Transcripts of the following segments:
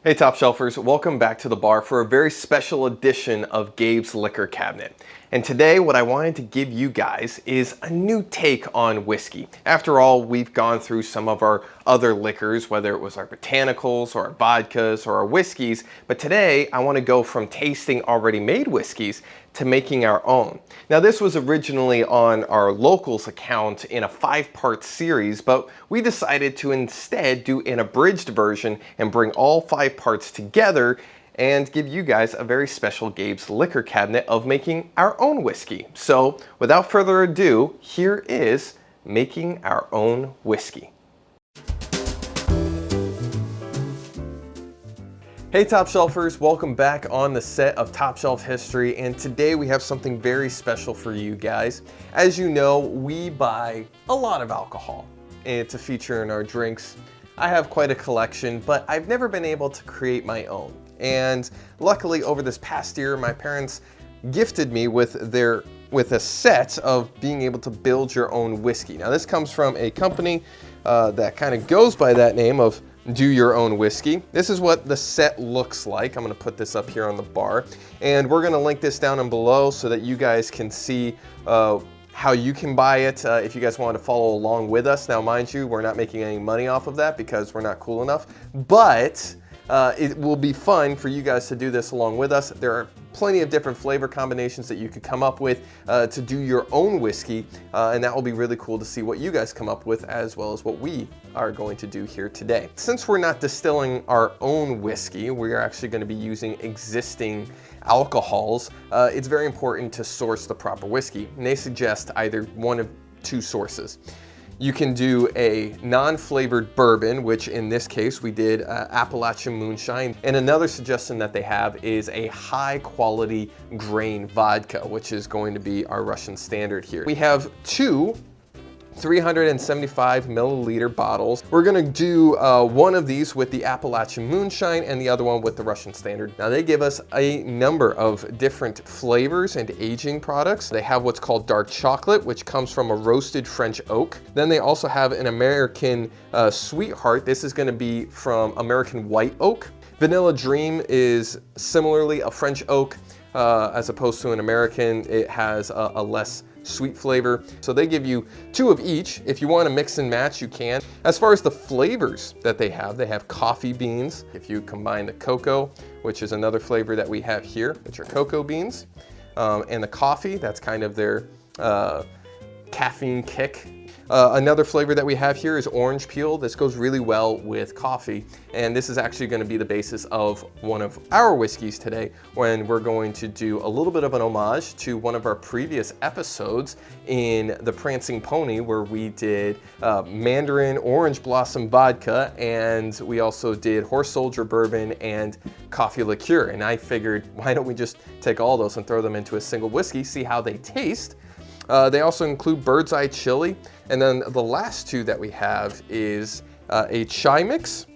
Hey Top Shelfers, welcome back to the bar for a very special edition of Gabe's Liquor Cabinet. And today what I wanted to give you guys is a new take on whiskey. After all, we've gone through some of our other liquors, whether it was our botanicals or our vodkas or our whiskeys, but today I want to go from tasting already made whiskeys to making our own. Now this was originally on our locals account in a 5-part series, but we decided to instead do an abridged version and bring all 5 parts together and give you guys a very special Gabe's Liquor Cabinet of making our own whiskey. So without further ado, here is making our own whiskey. Hey Top Shelfers, welcome back on the set of Top Shelf History, and today we have something very special for you guys. As you know, we buy a lot of alcohol to feature in our drinks. I have quite a collection, but I've never been able to create my own. And luckily over this past year, my parents gifted me with a set of being able to build your own whiskey. Now this comes from a company that kind of goes by that name of Do Your Own Whiskey. This is what the set looks like. I'm gonna put this up here on the bar, and we're gonna link this down and below so that you guys can see how you can buy it if you guys want to follow along with us. Now mind you, we're not making any money off of that because we're not cool enough, but it will be fun for you guys to do this along with us. There are plenty of different flavor combinations that you could come up with to do your own whiskey, and that will be really cool to see what you guys come up with as well as what we are going to do here today. Since we're not distilling our own whiskey, we are actually going to be using existing alcohols. It's very important to source the proper whiskey, and they suggest either one of 2 sources. You can do a non-flavored bourbon, which in this case we did Appalachian Moonshine. And another suggestion that they have is a high quality grain vodka, which is going to be our Russian standard here. We have 2 375 milliliter bottles. We're gonna do one of these with the Appalachian Moonshine and the other one with the Russian Standard. Now they give us a number of different flavors and aging products. They have what's called dark chocolate, which comes from a roasted French oak. Then they also have an American Sweetheart. This is gonna be from American white oak. Vanilla Dream is similarly a French oak, as opposed to an American. It has a less sweet flavor. So they give you 2 of each. If you want to mix and match, you can. As far as the flavors that they have coffee beans. If you combine the cocoa, which is another flavor that we have here, which are cocoa beans, and the coffee, that's kind of their caffeine kick. Another flavor that we have here is orange peel. This goes really well with coffee, and this is actually going to be the basis of one of our whiskeys today, when we're going to do a little bit of an homage to one of our previous episodes in the Prancing Pony, where we did Mandarin Orange Blossom Vodka, and we also did Horse Soldier Bourbon and Coffee Liqueur. And I figured, why don't we just take all those and throw them into a single whiskey, see how they taste. They also include Bird's Eye Chili. And then the last 2 that we have is a chai mix,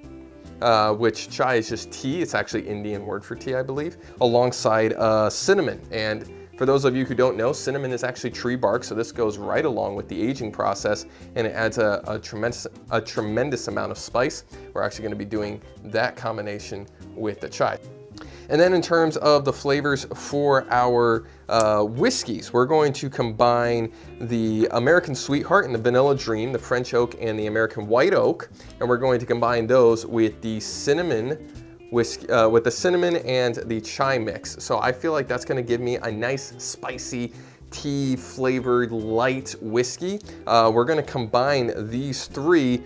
which chai is just tea. It's actually Indian word for tea, I believe, alongside cinnamon. And for those of you who don't know, cinnamon is actually tree bark, so this goes right along with the aging process, and it adds a tremendous amount of spice. We're actually going to be doing that combination with the chai. And then in terms of the flavors for our whiskeys, we're going to combine the American Sweetheart and the Vanilla Dream, the French Oak and the American White Oak, and we're going to combine those with the cinnamon whiskey, with the cinnamon and the chai mix. So I feel like that's going to give me a nice spicy tea flavored light whiskey. We're going to combine these 3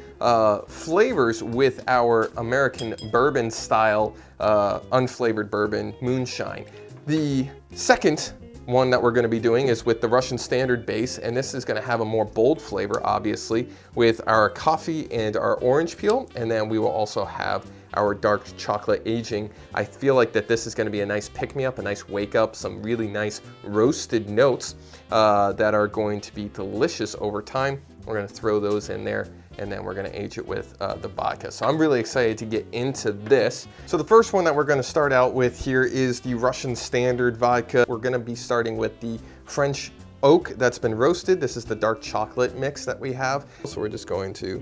flavors with our American bourbon style unflavored bourbon moonshine. The second one that we're going to be doing is with the Russian Standard base, and this is going to have a more bold flavor, obviously, with our coffee and our orange peel, and then we will also have our dark chocolate aging. I feel like that this is going to be a nice pick-me-up, a nice wake-up, some really nice roasted notes that are going to be delicious over time. We're going to throw those in there, and then we're going to age it with the vodka. So I'm really excited to get into this. So the first one that we're going to start out with here is the Russian Standard vodka. We're going to be starting with the French oak that's been roasted. This is the dark chocolate mix that we have. So we're just going to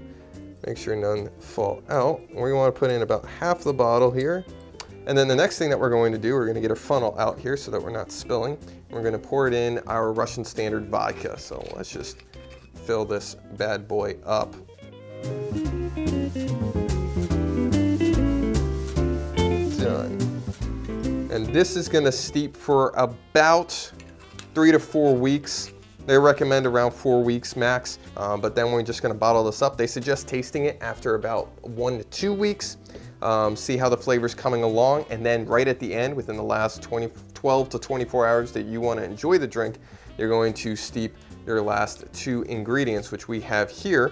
Make sure none fall out. We want to put in about half the bottle here. And then the next thing that we're going to do, we're going to get a funnel out here so that we're not spilling. We're going to pour it in our Russian Standard vodka. So let's just fill this bad boy up. Done. And this is going to steep for about 3 to 4 weeks. They recommend around 4 weeks max, but then we're just gonna bottle this up. They suggest tasting it after about 1 to 2 weeks, see how the flavor's coming along, and then right at the end, within the last 12 to 24 hours that you wanna enjoy the drink, you're going to steep your last 2 ingredients, which we have here,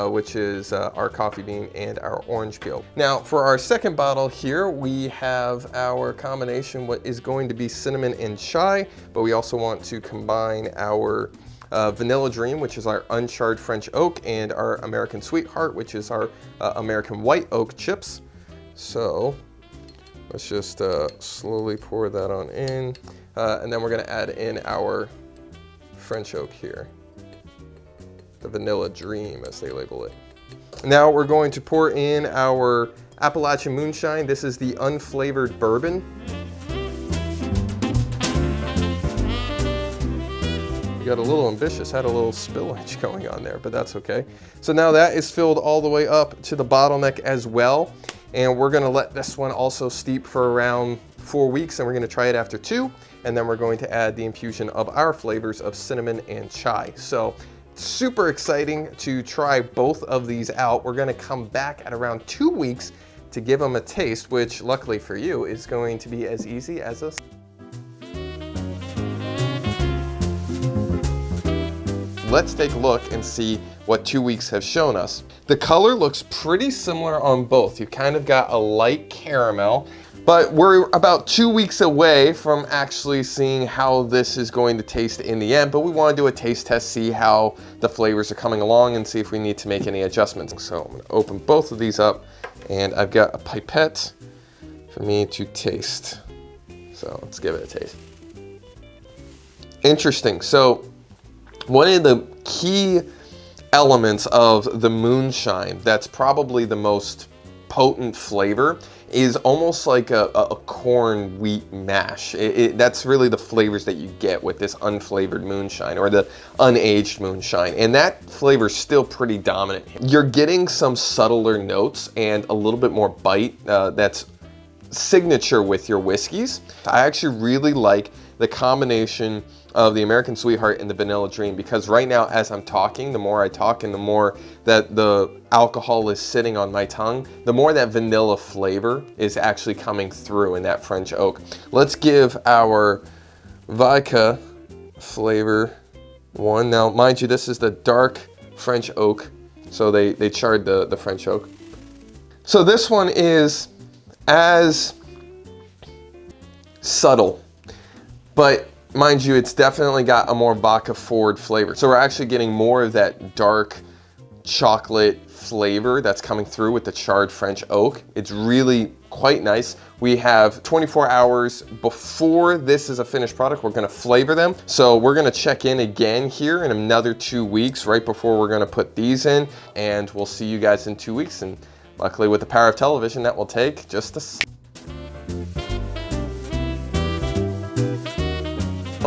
which is our coffee bean and our orange peel. Now, for our second bottle here, we have our combination, what is going to be cinnamon and chai, but we also want to combine our Vanilla Dream, which is our uncharred French oak, and our American Sweetheart, which is our American white oak chips. So let's just slowly pour that on in, and then we're gonna add in our French oak here. The Vanilla Dream, as they label it. Now we're going to pour in our Appalachian Moonshine. This is the unflavored bourbon. We got a little ambitious, had a little spillage going on there, but that's okay. So now that is filled all the way up to the bottleneck as well. And we're gonna let this one also steep for around 4 weeks, and we're gonna try it after 2. And then we're going to add the infusion of our flavors of cinnamon and chai. So super exciting to try both of these out. We're gonna come back at around 2 weeks to give them a taste, which luckily for you is going to be as easy as a... Let's take a look and see what 2 weeks have shown us. The color looks pretty similar on both. You've kind of got a light caramel, but we're about 2 weeks away from actually seeing how this is going to taste in the end, but we want to do a taste test, see how the flavors are coming along and see if we need to make any adjustments. So I'm going to open both of these up, and I've got a pipette for me to taste. So let's give it a taste. Interesting. So one of the key elements of the moonshine that's probably the most potent flavor is almost like a corn wheat mash. That's really the flavors that you get with this unflavored moonshine or the unaged moonshine, and that flavor's still pretty dominant. You're getting some subtler notes and a little bit more bite that's signature with your whiskeys. I actually really like the combination of the American Sweetheart and the Vanilla Dream, because right now as I'm talking, the more I talk and the more that the alcohol is sitting on my tongue, the more that vanilla flavor is actually coming through in that French oak. Let's give our vodka flavor one. Now, mind you, this is the dark French oak, so they charred the French oak. So this one is as subtle, but mind you, it's definitely got a more vodka forward flavor. So we're actually getting more of that dark chocolate flavor that's coming through with the charred French oak. It's really quite nice. We have 24 hours before this is a finished product. We're gonna flavor them. So we're gonna check in again here in another 2 weeks, right before we're gonna put these in, and we'll see you guys in 2 weeks. And luckily with the power of television, that will take just a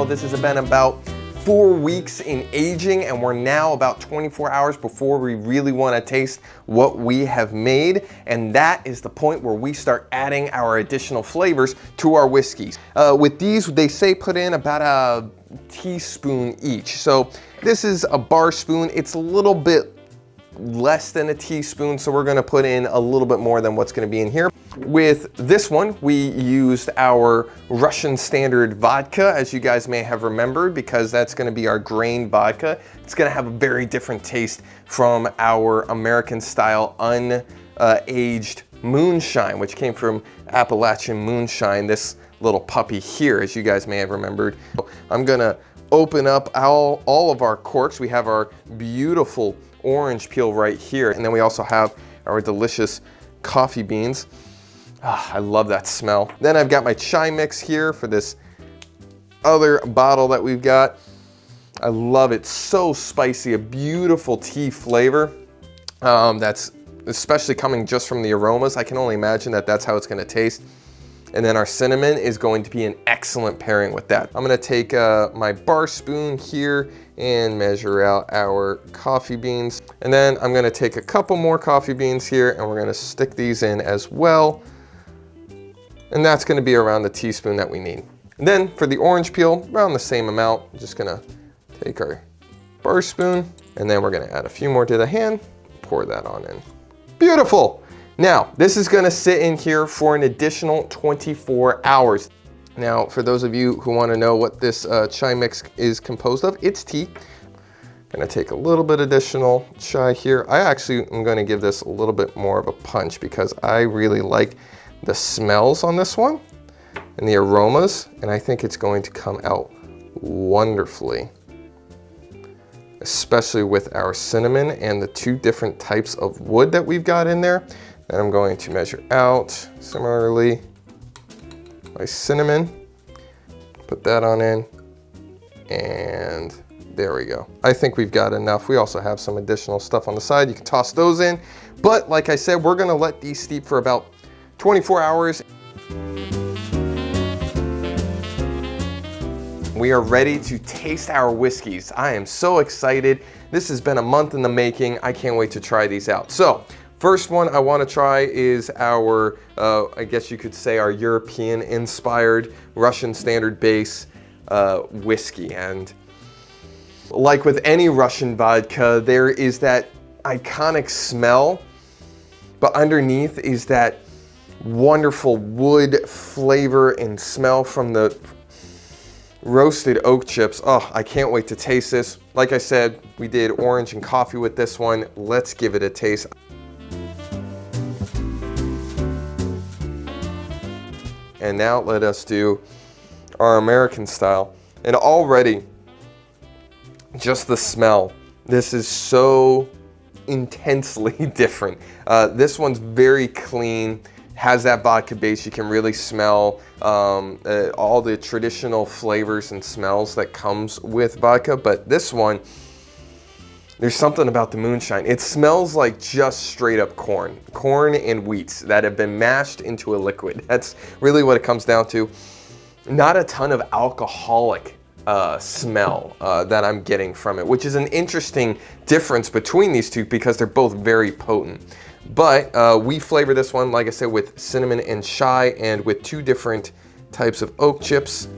This has been about 4 weeks in aging, and we're now about 24 hours before we really want to taste what we have made, and that is the point where we start adding our additional flavors to our whiskeys. With these, they say put in about a teaspoon each. So this is a bar spoon. It's a little bit less than a teaspoon, so we're going to put in a little bit more than what's going to be in here. With this one, we used our Russian Standard vodka, as you guys may have remembered, because that's going to be our grain vodka. It's going to have a very different taste from our American style unaged moonshine, which came from Appalachian Moonshine, this little puppy here, as you guys may have remembered. I'm going to open up all of our corks. We have our beautiful orange peel right here, and then we also have our delicious coffee beans. I love that smell. Then I've got my chai mix here for this other bottle that we've got. I love it, so spicy, a beautiful tea flavor. That's especially coming just from the aromas. I can only imagine that that's how it's gonna taste. And then our cinnamon is going to be an excellent pairing with that. I'm gonna take my bar spoon here and measure out our coffee beans. And then I'm gonna take a couple more coffee beans here and we're gonna stick these in as well. And that's gonna be around the teaspoon that we need. And then for the orange peel, around the same amount, I'm just gonna take our bar spoon and then we're gonna add a few more to the hand, pour that on in. Beautiful. Now, this is gonna sit in here for an additional 24 hours. Now, for those of you who wanna know what this chai mix is composed of, it's tea. I'm gonna take a little bit additional chai here. I actually am gonna give this a little bit more of a punch because I really like the smells on this one and the aromas, and I think it's going to come out wonderfully, especially with our cinnamon and the two different types of wood that we've got in there. And I'm going to measure out similarly my cinnamon, put that on in, and there we go. I think we've got enough. We also have some additional stuff on the side. You can toss those in. But like I said, we're gonna let these steep for about 24 hours. We are ready to taste our whiskeys. I am so excited. This has been a month in the making. I can't wait to try these out. So, first one I want to try is our, I guess you could say our European-inspired Russian Standard Base whiskey. And like with any Russian vodka, there is that iconic smell, but underneath is that wonderful wood flavor and smell from the roasted oak chips. Oh, I can't wait to taste this. Like I said, we did orange and coffee with this one. Let's give it a taste. And now let us do our American style. And already, just the smell. This is so intensely different. This one's very clean, has that vodka base. You can really smell all the traditional flavors and smells that comes with vodka. But this one, there's something about the moonshine. It smells like just straight up corn and wheats that have been mashed into a liquid. That's really what it comes down to. Not a ton of alcoholic smell that I'm getting from it, which is an interesting difference between these two because they're both very potent. But we flavor this one, like I said, with cinnamon and chai and with two different types of oak chips.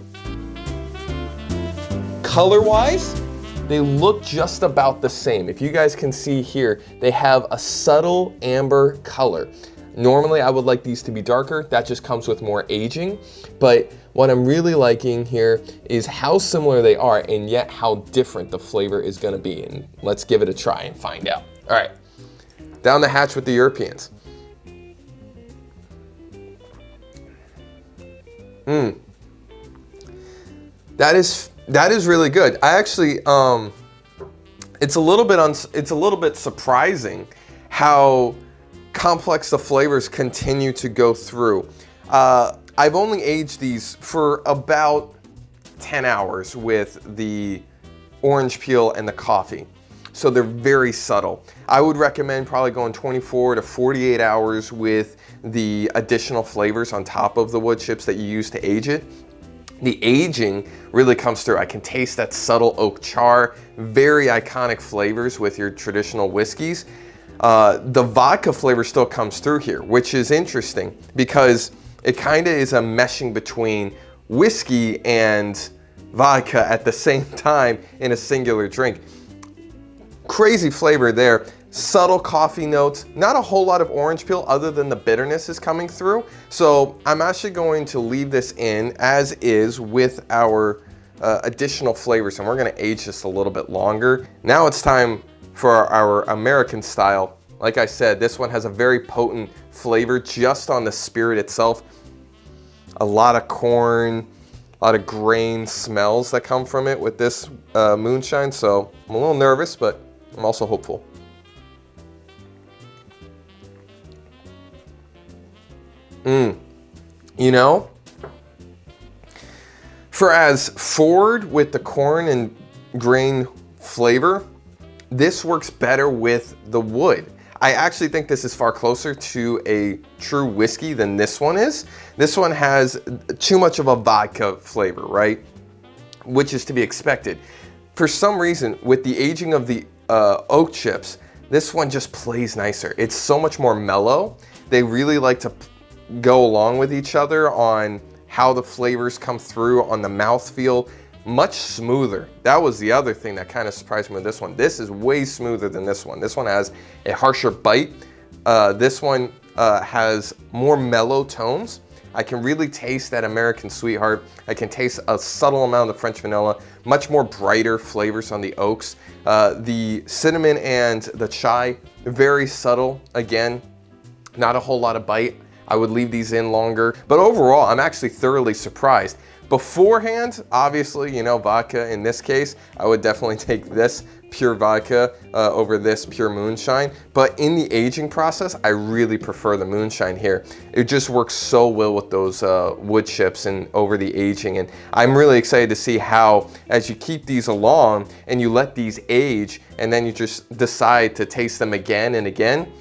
Color-wise, they look just about the same. If you guys can see here, they have a subtle amber color. Normally I would like these to be darker. That just comes with more aging. But what I'm really liking here is how similar they are and yet how different the flavor is gonna be. And let's give it a try and find out. All right, down the hatch with the Europeans. That is really good. I actually, it's a little bit surprising how complex the flavors continue to go through. I've only aged these for about 10 hours with the orange peel and the coffee. So they're very subtle. I would recommend probably going 24 to 48 hours with the additional flavors on top of the wood chips that you use to age it. The aging really comes through. I can taste that subtle oak char, very iconic flavors with your traditional whiskeys. The vodka flavor still comes through here, which is interesting because it kind of is a meshing between whiskey and vodka at the same time in a singular drink. Crazy flavor there. Subtle coffee notes, not a whole lot of orange peel other than the bitterness is coming through. So I'm actually going to leave this in as is with our additional flavors, and we're gonna age this a little bit longer. Now it's time for our American style. Like I said, this one has a very potent flavor just on the spirit itself. A lot of corn, a lot of grain smells that come from it with this moonshine. So I'm a little nervous, but I'm also hopeful. You know, for as forward with the corn and grain flavor, this works better with the wood. I actually think this is far closer to a true whiskey than this one is. This one has too much of a vodka flavor, right? Which is to be expected. For some reason, with the aging of the oak chips, this one just plays nicer. It's so much more mellow. They really like to go along with each other on how the flavors come through on the mouthfeel. Much smoother. That was the other thing that kind of surprised me with this one. This is way smoother than this one. This one has a harsher bite. This one has more mellow tones. I can really taste that American Sweetheart. I can taste a subtle amount of French vanilla, much more brighter flavors on the oaks. The cinnamon and the chai, very subtle. Again, not a whole lot of bite. I would leave these in longer, but overall, I'm actually thoroughly surprised. Beforehand, obviously, you know, vodka in this case, I would definitely take this pure vodka over this pure moonshine. But in the aging process, I really prefer the moonshine here. It just works so well with those wood chips and over the aging. And I'm really excited to see how, as you keep these along and you let these age, and then you just decide to taste them again and again,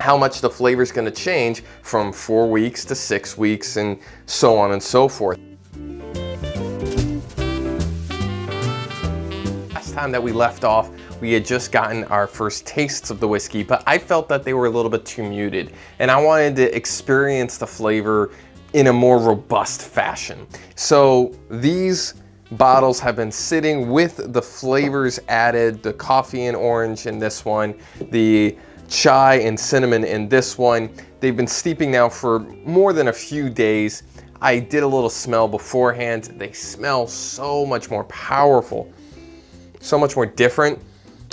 how much the flavor is going to change from 4 weeks to 6 weeks and so on and so forth. Time that we left off, we had just gotten our first tastes of the whiskey, but I felt that they were a little bit too muted, and I wanted to experience the flavor in a more robust fashion. So these bottles have been sitting with the flavors added, the coffee and orange in this one, the chai and cinnamon in this one. They've been steeping now for more than a few days. I did a little smell beforehand. They smell so much more powerful, so much more different.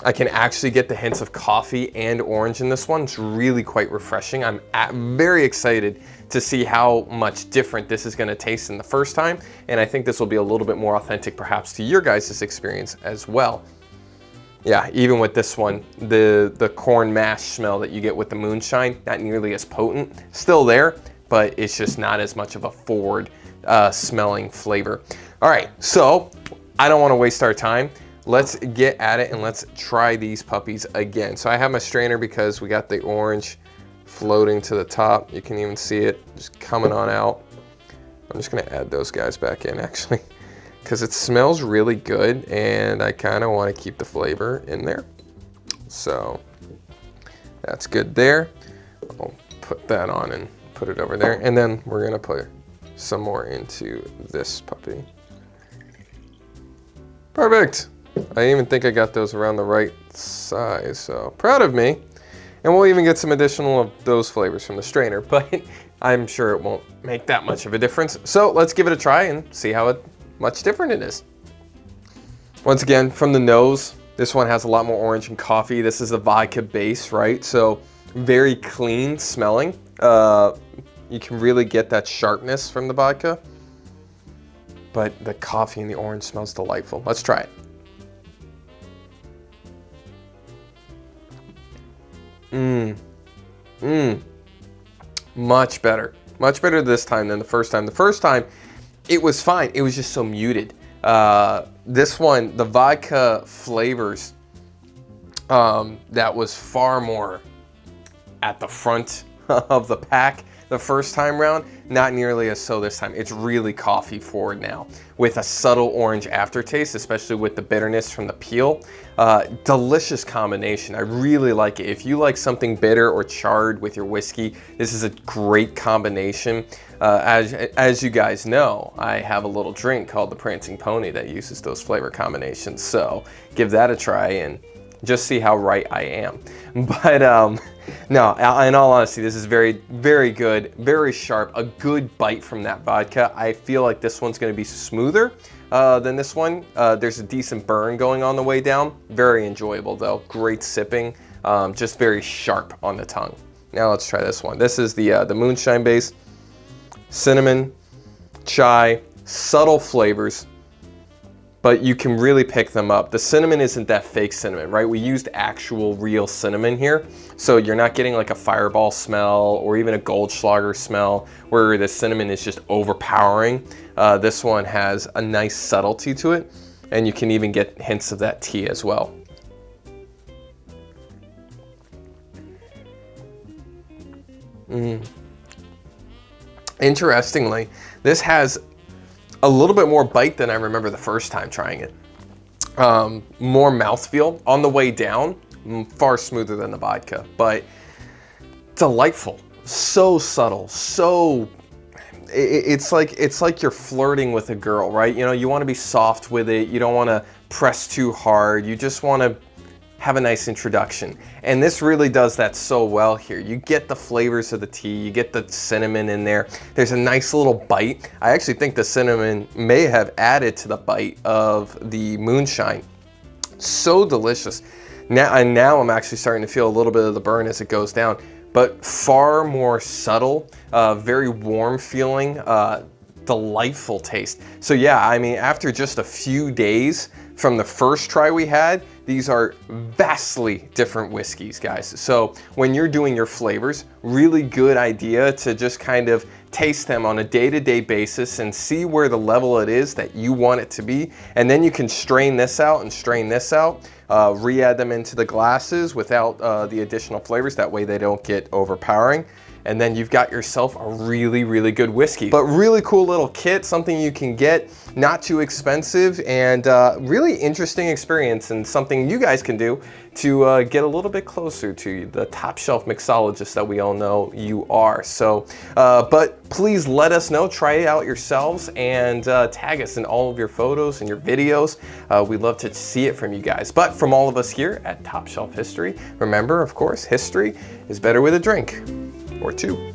I can actually get the hints of coffee and orange in this one. It's really quite refreshing. I'm very excited to see how much different this is gonna taste than the first time. And I think this will be a little bit more authentic perhaps to your guys' experience as well. Yeah, even with this one, the corn mash smell that you get with the moonshine, not nearly as potent. Still there, but it's just not as much of a forward smelling flavor. All right, so I don't wanna waste our time. Let's get at it and let's try these puppies again. So I have my strainer because we got the orange floating to the top. You can even see it just coming on out. I'm just gonna add those guys back in actually, because it smells really good and I kind of want to keep the flavor in there. So that's good there. I'll put that on and put it over there. And then we're gonna put some more into this puppy. Perfect. I even think I got those around the right size, so proud of me. And we'll even get some additional of those flavors from the strainer, but I'm sure it won't make that much of a difference. So let's give it a try and see how much different it is. Once again, from the nose, this one has a lot more orange and coffee. This is a vodka base, right? So very clean smelling. You can really get that sharpness from the vodka, but the coffee and the orange smells delightful. Let's try it. Much better. Much better this time than the first time. The first time, it was fine. It was just so muted. This one, the vodka flavors, that was far more at the front of the pack the first time round, not nearly as so this time. It's really coffee forward now with a subtle orange aftertaste, especially with the bitterness from the peel. Delicious combination. I really like it. If you like something bitter or charred with your whiskey, this is a great combination. As you guys know, I have a little drink called the Prancing Pony that uses those flavor combinations. So give that a try and just see how right I am. But no, in all honesty, this is very, very good, very sharp, a good bite from that vodka. I feel like this one's gonna be smoother than this one. There's a decent burn going on the way down. Very enjoyable though, great sipping, just very sharp on the tongue. Now let's try this one. This is the moonshine base, cinnamon, chai, subtle flavors, but you can really pick them up. The cinnamon isn't that fake cinnamon, right? We used actual real cinnamon here. So you're not getting like a fireball smell or even a Goldschlager smell where the cinnamon is just overpowering. This one has a nice subtlety to it, and you can even get hints of that tea as well. Interestingly, this has a little bit more bite than I remember the first time trying it. More mouthfeel on the way down, far smoother than the vodka, but delightful. So subtle, so it's like you're flirting with a girl, right? You know, you want to be soft with it. You don't want to press too hard. You just want to have a nice introduction. And this really does that so well here. You get the flavors of the tea, you get the cinnamon in there. There's a nice little bite. I actually think the cinnamon may have added to the bite of the moonshine. So delicious. Now I'm actually starting to feel a little bit of the burn as it goes down, but far more subtle, very warm feeling, delightful taste. So yeah, I mean, after just a few days from the first try we had, these are vastly different whiskeys, guys. So when you're doing your flavors, really good idea to just kind of taste them on a day-to-day basis and see where the level it is that you want it to be. And then you can strain this out and strain this out, re-add them into the glasses without the additional flavors. That way they don't get overpowering. And then you've got yourself a really, really good whiskey. But really cool little kit, something you can get, not too expensive, and really interesting experience, and something you guys can do to get a little bit closer to the top shelf mixologist that we all know you are. So, but please let us know, try it out yourselves, and tag us in all of your photos and your videos. We'd love to see it from you guys. But from all of us here at Top Shelf History, remember, of course, history is better with a drink or two.